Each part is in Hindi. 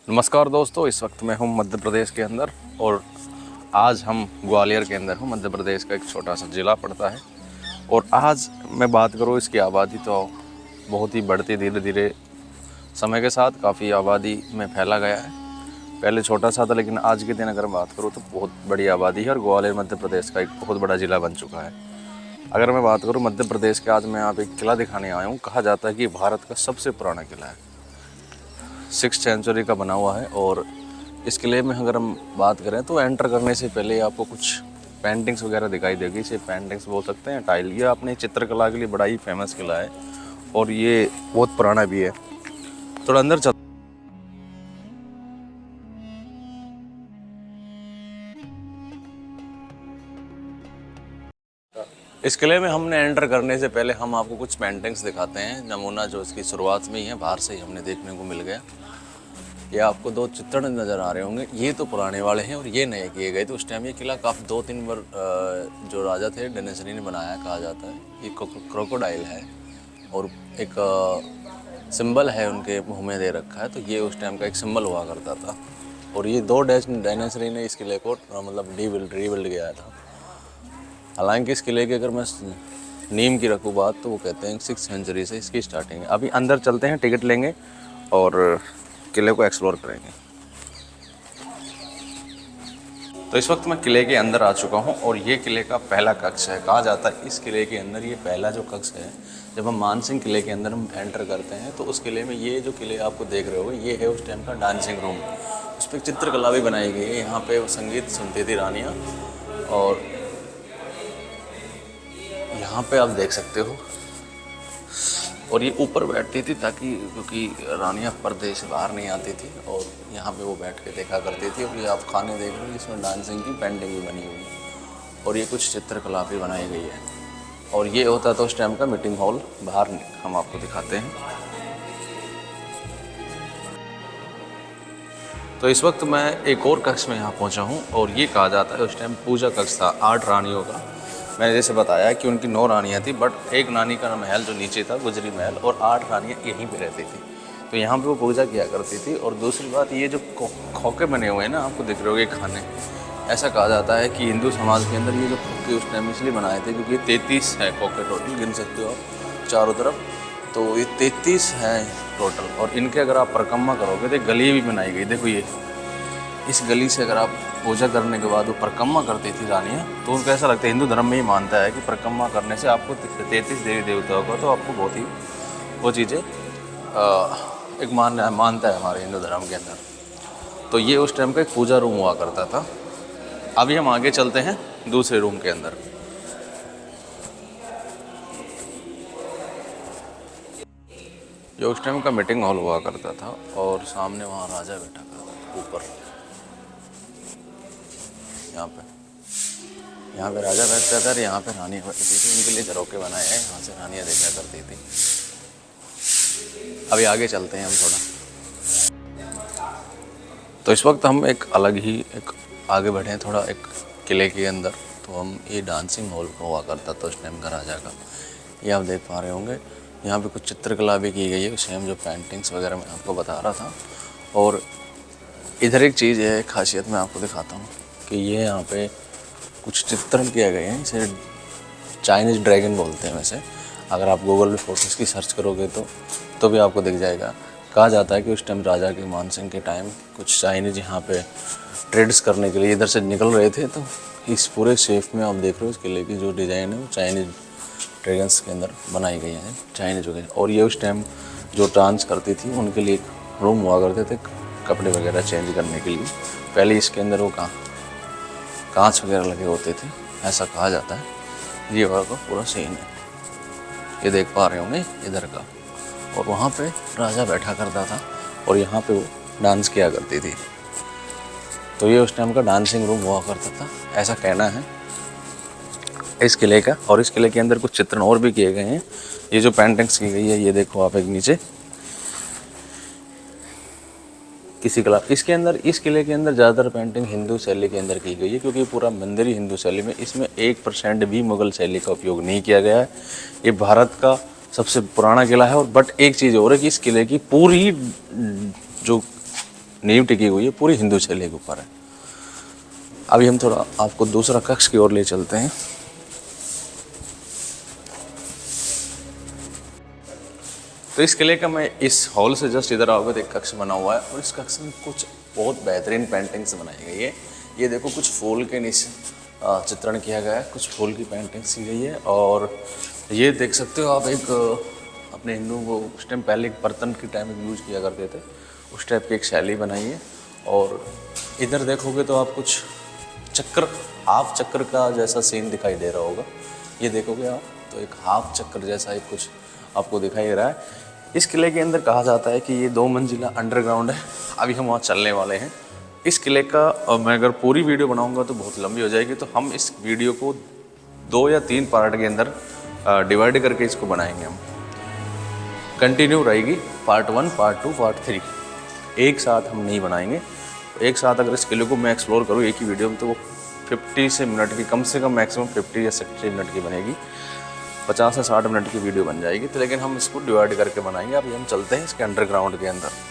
नमस्कार दोस्तों, इस वक्त मैं हूँ मध्य प्रदेश के अंदर और आज हम ग्वालियर के अंदर हूँ। मध्य प्रदेश का एक छोटा सा ज़िला पड़ता है और आज मैं बात करूँ इसकी आबादी तो बहुत ही बढ़ती धीरे धीरे समय के साथ काफ़ी आबादी में फैला गया है। पहले छोटा सा था लेकिन आज के दिन अगर बात करूँ तो बहुत बड़ी आबादी है और ग्वालियर मध्य प्रदेश का एक बहुत बड़ा ज़िला बन चुका है। अगर मैं बात करूँ मध्य प्रदेश के, आज मैं यहाँ पे एक किला दिखाने आया हूँ। कहा जाता है कि भारत का सबसे पुराना किला है, 6th सेंचुरी का बना हुआ है। और इस किले में अगर हम बात करें तो एंटर करने से पहले आपको कुछ पेंटिंग्स वगैरह दिखाई देगी। इसे पेंटिंग्स बोल सकते हैं, टाइल। ये अपने चित्रकला के लिए बड़ा ही फेमस किला है और ये बहुत पुराना भी है। थोड़ा अंदर चल। इस किले में हमने एंटर करने से पहले हम आपको कुछ पेंटिंग्स दिखाते हैं। नमूना जो इसकी शुरुआत में ही है, बाहर से ही हमने देखने को मिल गया। ये आपको दो चित्रण नज़र आ रहे होंगे, ये तो पुराने वाले हैं और ये नए किए गए। तो उस टाइम ये किला काफ़ी 2-3 बार जो राजा थे डायनासोर ने बनाया, कहा जाता है। ये क्रोकोडाइल है और एक सिंबल है उनके मुंह में दे रखा है, तो ये उस टाइम का एक सिंबल हुआ करता था। और ये 2 डायनासोर ने इस किले को मतलब रीबिल्ड किया था। हालांकि इस किले की अगर मैं नीम की रखूँ बात, तो वो कहते हैं 6th सेंचुरी से इसकी स्टार्टिंग है। अभी अंदर चलते हैं, टिकट लेंगे और किले को एक्सप्लोर करेंगे। तो इस वक्त मैं किले के अंदर आ चुका हूँ और ये किले का पहला कक्ष है। कहा जाता है इस किले के अंदर ये पहला जो कक्ष है, जब हम मानसिंह किले के अंदर हम एंटर करते हैं तो उस किले में ये जो किले आपको देख रहे हो, ये है उस टाइम का डांसिंग रूम। उस पर चित्रकला भी बनाई गई है। यहाँ पे वो संगीत सुनती थी रानियाँ और यहाँ पे आप देख सकते हो। और ये ऊपर बैठती थी ताकि, क्योंकि रानियाँ पर्दे से बाहर नहीं आती थी और यहाँ पे वो बैठ के देखा करती थी। और ये आप खाने देख रहे हो, इसमें डांसिंग की पेंटिंग भी बनी हुई है और ये कुछ चित्रकला भी बनाई गई है। और ये होता था उस टाइम का मीटिंग हॉल। बाहर हम आपको दिखाते हैं। तो इस वक्त मैं एक और कक्ष में यहाँ पहुँचा हूँ और ये कहा जाता है उस टाइम पूजा कक्ष था 8 रानियों का। मैंने जैसे बताया कि उनकी 9 रानियाँ थी, बट एक रानी का महल जो नीचे था गुजरी महल, और 8 रानियाँ यहीं पे रहती थी। तो यहाँ पे वो पूजा किया करती थी। और दूसरी बात, ये जो खोखे बने हुए हैं ना, आपको दिख रहे होंगे खाने, ऐसा कहा जाता है कि हिंदू समाज के अंदर ये जो खोखे उस टाइम इसलिए बनाए थे क्योंकि 33 है खोखे टोटल, गिन सकते हो आप चारों तरफ। तो ये 33 हैं टोटल और इनके अगर आप परिक्रमा करोगे तो गली भी बनाई गई। देखो ये, इस गली से अगर आप पूजा करने के बाद वो परिक्रमा करती थी रानियाँ, तो उनको ऐसा लगता है, हिंदू धर्म में ही मानता है कि परिक्रमा करने से आपको 33 देवी देवताओं का, तो आपको बहुत ही वो चीज़ें एक मानता है हमारे हिंदू धर्म के अंदर। तो ये उस टाइम का एक पूजा रूम हुआ करता था। अभी हम आगे चलते हैं दूसरे रूम के अंदर। जो उस टाइम का मीटिंग हॉल हुआ करता था और सामने वहाँ राजा बैठा करता था ऊपर। यहाँ पे राजा बैठता था और यहाँ पे रानी बैठती थी। उनके लिए झरोके बनाए हैं, यहाँ से रानियाँ देखा करती थी। अभी आगे चलते हैं हम थोड़ा। तो इस वक्त हम एक अलग ही एक आगे बढ़े हैं थोड़ा, एक किले के अंदर। तो हम ये डांसिंग हॉल हुआ करता था उस टाइम का राजा का। ये आप देख पा रहे होंगे, यहाँ पे कुछ चित्रकला भी की गई है, सेम जो पेंटिंग्स वगैरह मैं आपको बता रहा था। और इधर एक चीज़ है, खासियत मैं आपको दिखाता हूँ कि ये यहाँ पे कुछ चित्रण किए गए हैं। इसे चाइनीज़ ड्रैगन बोलते हैं। वैसे अगर आप गूगल पे फोटोज़ की सर्च करोगे तो भी आपको दिख जाएगा। कहा जाता है कि उस टाइम राजा के मानसिंह के टाइम कुछ चाइनीज़ यहाँ पे ट्रेड्स करने के लिए इधर से निकल रहे थे। तो इस पूरे शेप में आप देख रहे हो इस किले की जो डिज़ाइन है वो चाइनीज़ ड्रैगन्स के अंदर बनाई गई है, चाइनीज़ वगैरह। और ये उस टाइम जो डांस करती थी उनके लिए एक रूम हुआ करते थे कपड़े वगैरह चेंज करने के लिए। पहले इसके अंदर वो कांच वगैरह लगे होते थे, ऐसा कहा जाता है। ये वाला पूरा सीन है, ये देख पा रहे होंगे इधर का। और वहाँ पे राजा बैठा करता था और यहाँ पे वो डांस किया करती थी। तो ये उस टाइम का डांसिंग रूम हुआ करता था, ऐसा कहना है इस किले का। और इस किले के अंदर कुछ चित्रण और भी किए गए हैं। ये जो पेंटिंग्स की गई है, ये देखो आप एक नीचे किसी कला, इसके अंदर, इस किले के अंदर ज़्यादातर पेंटिंग हिंदू शैली के अंदर की गई है क्योंकि पूरा मंदिर ही हिंदू शैली में। इसमें 1% भी मुगल शैली का उपयोग नहीं किया गया है। ये भारत का सबसे पुराना किला है। और बट एक चीज़ और है कि इस किले की पूरी जो नींव टिकी हुई है पूरी हिंदू शैली के ऊपर है। अभी हम थोड़ा आपको दूसरा कक्ष की ओर ले चलते हैं। तो इस किले का मैं इस हॉल से जस्ट इधर आओगे तो एक कक्ष बना हुआ है और इस कक्ष में कुछ बहुत बेहतरीन पेंटिंग्स बनाई गई है। ये देखो कुछ फूल के नीचे चित्रण किया गया है, कुछ फूल की पेंटिंग्स की गई है। और ये देख सकते हो आप, एक अपने हिंदू वो उस टाइम पहले एक बर्तन के टाइम यूज़ किया करते थे, उस टाइप की एक शैली बनाई है। और इधर देखोगे तो आप कुछ चक्र, हाफ चक्र का जैसा सीन दिखाई दे रहा होगा। ये देखोगे आप तो एक हाफ चक्र जैसा एक कुछ आपको दिखाई दे रहा है। इस किले के अंदर कहा जाता है कि ये 2 मंजिला अंडरग्राउंड है। अभी हम वहाँ चलने वाले हैं। इस किले का मैं अगर पूरी वीडियो बनाऊंगा तो बहुत लंबी हो जाएगी, तो हम इस वीडियो को 2 या 3 पार्ट के अंदर डिवाइड करके इसको बनाएंगे। हम कंटिन्यू रहेगी, पार्ट 1, पार्ट 2, पार्ट 3, एक साथ हम नहीं बनाएंगे। एक साथ अगर इस किले को मैं एक्सप्लोर करूँ एक ही वीडियो में तो वो 50 से मिनट की, कम से कम मैक्सिमम 50 या 60 मिनट की बनेगी, 50 से 60 मिनट की वीडियो बन जाएगी। तो लेकिन हम इसको डिवाइड करके बनाएंगे। अभी हम चलते हैं इसके अंडरग्राउंड के अंदर।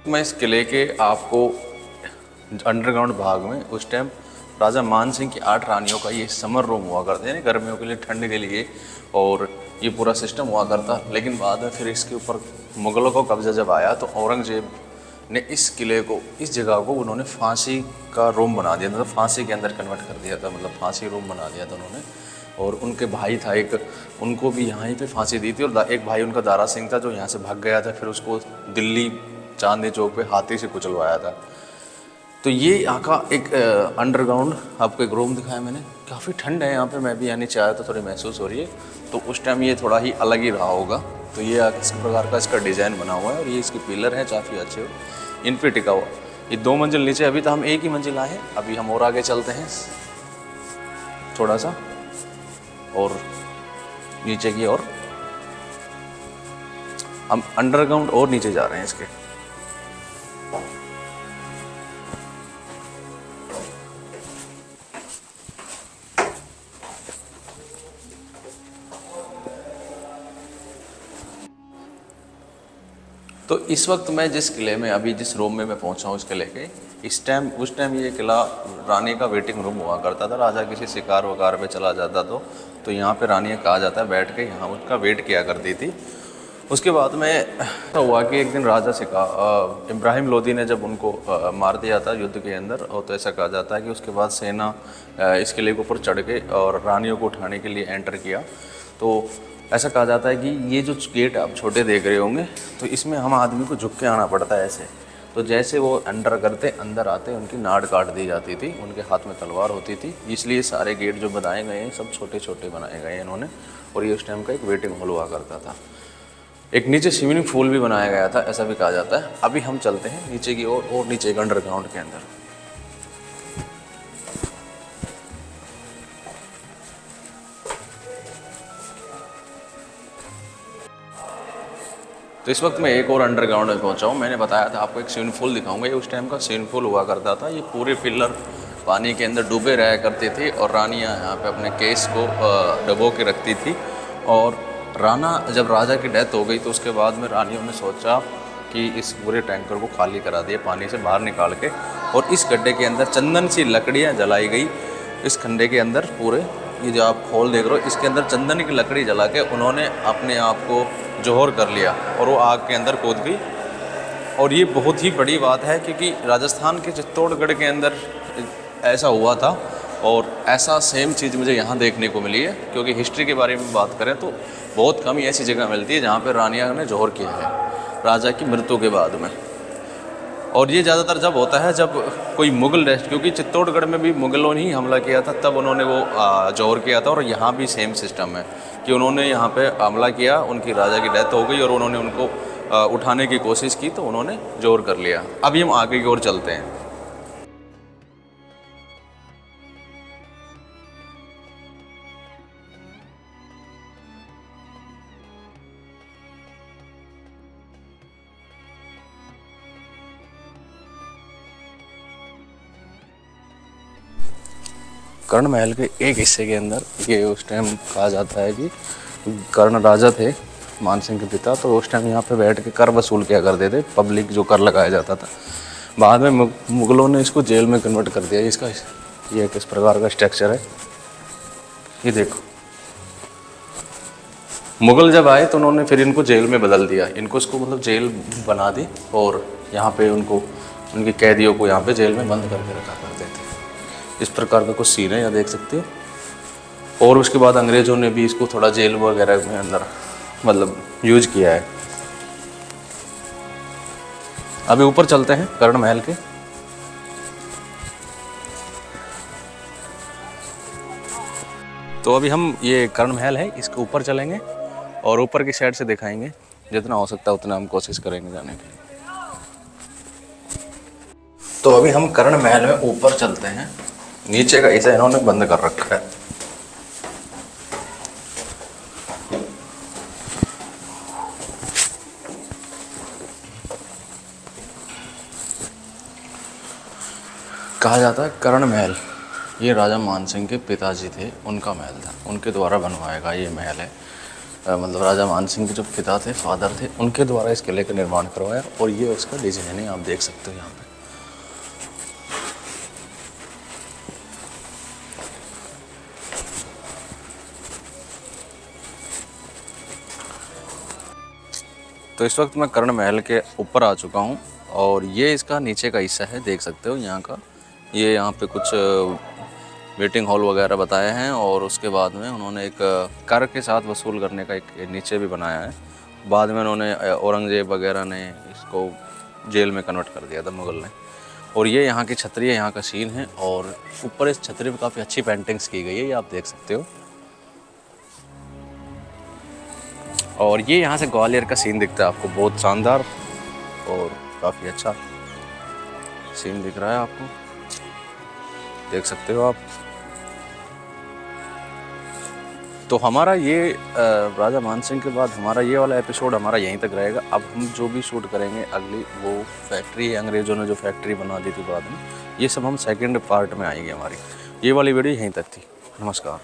मैं इस किले के आपको अंडरग्राउंड भाग में उस टाइम राजा मान सिंह की 8 रानियों का ये समर रूम हुआ करता है, गर्मियों के लिए, ठंड के लिए, और ये पूरा सिस्टम हुआ करता। लेकिन बाद में फिर इसके ऊपर मुग़लों का कब्जा जब आया तो औरंगजेब ने इस किले को, इस जगह को उन्होंने फांसी का रूम बना दिया, मतलब फांसी के अंदर कन्वर्ट कर दिया था, मतलब फांसी रूम बना दिया था उन्होंने। और उनके भाई था एक, उनको भी यहाँ ही पे फांसी दी थी। और एक भाई उनका दारा सिंह था जो यहाँ से भाग गया था, फिर उसको दिल्ली चांदनी चौक पे हाथी से कुचलवाया था। तो ये यहाँ का एक अंडरग्राउंड आपको एक रूम दिखाया मैंने। काफ़ी ठंड है यहाँ पे, मैं भी यानी चाहे तो थोड़ी महसूस हो रही है। तो उस टाइम ये थोड़ा ही अलग ही रहा होगा। तो ये किस प्रकार का इसका डिज़ाइन बना हुआ है और ये इसके पिलर हैं काफ़ी अच्छे, इन पे टिका हुआ। ये 2 मंजिल नीचे, अभी तो हम एक ही मंजिल आए हैं। अभी हम और आगे चलते हैं थोड़ा सा और नीचे की ओर, हम अंडरग्राउंड और नीचे जा रहे हैं इसके। तो इस वक्त मैं जिस किले में, अभी जिस रूम में मैं पहुंचा हूँ इस किले के, इस टाइम, उस टाइम ये किला रानी का वेटिंग रूम हुआ करता था। राजा किसी शिकार वकार पे चला जाता तो यहाँ पे रानियाँ, कहा जाता है, बैठ के यहाँ उसका वेट किया करती थी। उसके बाद में हुआ कि एक दिन राजा इब्राहिम लोदी ने जब उनको मार दिया था युद्ध के अंदर, और तो ऐसा कहा जाता है कि उसके बाद सेना इस किले के ऊपर चढ़ के और रानियों को उठाने के लिए एंटर किया। तो ऐसा कहा जाता है कि ये जो गेट आप छोटे देख रहे होंगे, तो इसमें हम आदमी को झुक के आना पड़ता है ऐसे। तो जैसे वो अंदर आते उनकी नाड़ काट दी जाती थी, उनके हाथ में तलवार होती थी। इसलिए सारे गेट जो बनाए गए हैं सब छोटे छोटे बनाए गए हैं इन्होंने। और ये उस टाइम का एक वेटिंग हॉल हुआ करता था। एक नीचे स्विमिंग पूल भी बनाया गया था, ऐसा भी कहा जाता है। अभी हम चलते हैं नीचे की ओर, और नीचे एक अंडरग्राउंड के अंदर। तो इस वक्त मैं एक और अंडरग्राउंड में पहुंचा हूँ। मैंने बताया था आपको एक स्विमिंग पूल दिखाऊंगा। ये उस टाइम का स्विमिंग पूल हुआ करता था। ये पूरे पिलर पानी के अंदर डूबे रहा करते थे और रानियाँ यहाँ पे अपने केस को डबो के रखती थी। और जब राजा की डेथ हो गई तो उसके बाद में रानियों ने सोचा कि इस पूरे टैंकर को खाली करा दिया, पानी से बाहर निकाल के, और इस गड्ढे के अंदर चंदन सी लकड़ियाँ जलाई गई। इस खंडे के अंदर पूरे, ये जो आप होल देख रहे हो, इसके अंदर चंदन की लकड़ी जला के उन्होंने अपने आप को जोहर कर लिया और वो आग के अंदर कूद गई। और ये बहुत ही बड़ी बात है क्योंकि राजस्थान के चित्तौड़गढ़ के अंदर ऐसा हुआ था और ऐसा सेम चीज़ मुझे यहाँ देखने को मिली है। क्योंकि हिस्ट्री के बारे में बात करें तो बहुत कम ही ऐसी जगह मिलती है जहाँ पर रानियाँ ने जोहर किया है राजा की मृत्यु के बाद में। और ये ज़्यादातर जब होता है जब कोई मुग़ल रेस्ट, क्योंकि चित्तौड़गढ़ में भी मुग़लों ने ही हमला किया था, तब उन्होंने वो जोर किया था। और यहाँ भी सेम सिस्टम है कि उन्होंने यहाँ पे हमला किया, उनकी राजा की डेथ हो गई और उन्होंने उनको उठाने की कोशिश की, तो उन्होंने जोर कर लिया। अभी हम आगे की ओर चलते हैं। कर्ण महल के एक हिस्से के अंदर ये उस टाइम कहा जाता है कि कर्ण राजा थे, मानसिंह के पिता, तो उस टाइम यहाँ पे बैठ के कर वसूल किया करते थे, पब्लिक जो कर लगाया जाता था। बाद में मुग़लों ने इसको जेल में कन्वर्ट कर दिया। इसका ये किस प्रकार का स्ट्रक्चर है ये देखो। मुग़ल जब आए तो उन्होंने फिर इनको जेल में बदल दिया, इनको इसको मतलब जेल बना दी और यहाँ पे उनको उनके कैदियों को यहाँ पे जेल में बंद करके रखा करते थे। इस प्रकार का कुछ सीन है, यहाँ देख सकते हो। और उसके बाद अंग्रेज़ों ने भी इसको थोड़ा जेल वगैरह में अंदर मतलब यूज किया है। अभी ऊपर चलते हैं कर्ण महल के। तो अभी हम ये कर्ण महल है इसके ऊपर चलेंगे और ऊपर की साइड से दिखाएंगे, जितना हो सकता है उतना हम कोशिश करेंगे जाने की। तो अभी हम कर्ण महल में ऊपर चलते हैं। नीचे का हिस्सा इन्होंने बंद कर रखा है। कहा जाता है कर्ण महल ये राजा मानसिंह के पिताजी थे, उनका महल था, उनके द्वारा बनवाया गया ये महल है। मतलब राजा मानसिंह के जो पिता थे, फादर थे, उनके द्वारा इस किले का निर्माण करवाया। और ये उसका डिजाइन है, आप देख सकते हो यहाँ पे। तो इस वक्त मैं कर्ण महल के ऊपर आ चुका हूँ और ये इसका नीचे का हिस्सा है, देख सकते हो यहाँ का। ये यहाँ पे कुछ वेटिंग हॉल वगैरह बताए हैं और उसके बाद में उन्होंने एक कर के साथ वसूल करने का एक नीचे भी बनाया है। बाद में उन्होंने औरंगजेब वगैरह ने इसको जेल में कन्वर्ट कर दिया था मुग़ल ने। और ये यहाँ की छतरी है, यहाँ का सीन है। और ऊपर इस छतरी पर काफ़ी अच्छी पेंटिंग्स की गई है, ये आप देख सकते हो। और ये यहाँ से ग्वालियर का सीन दिखता है आपको, बहुत शानदार और काफ़ी अच्छा सीन दिख रहा है आपको, देख सकते हो आप। तो हमारा ये राजा मानसिंह के बाद हमारा ये वाला एपिसोड हमारा यहीं तक रहेगा। अब हम जो भी शूट करेंगे अगली वो फैक्ट्री है, अंग्रेज़ों ने जो फैक्ट्री बना दी थी बाद में, ये सब हम सेकंड पार्ट में आएंगे हमारी। ये वाली वीडियो यहीं तक थी। नमस्कार।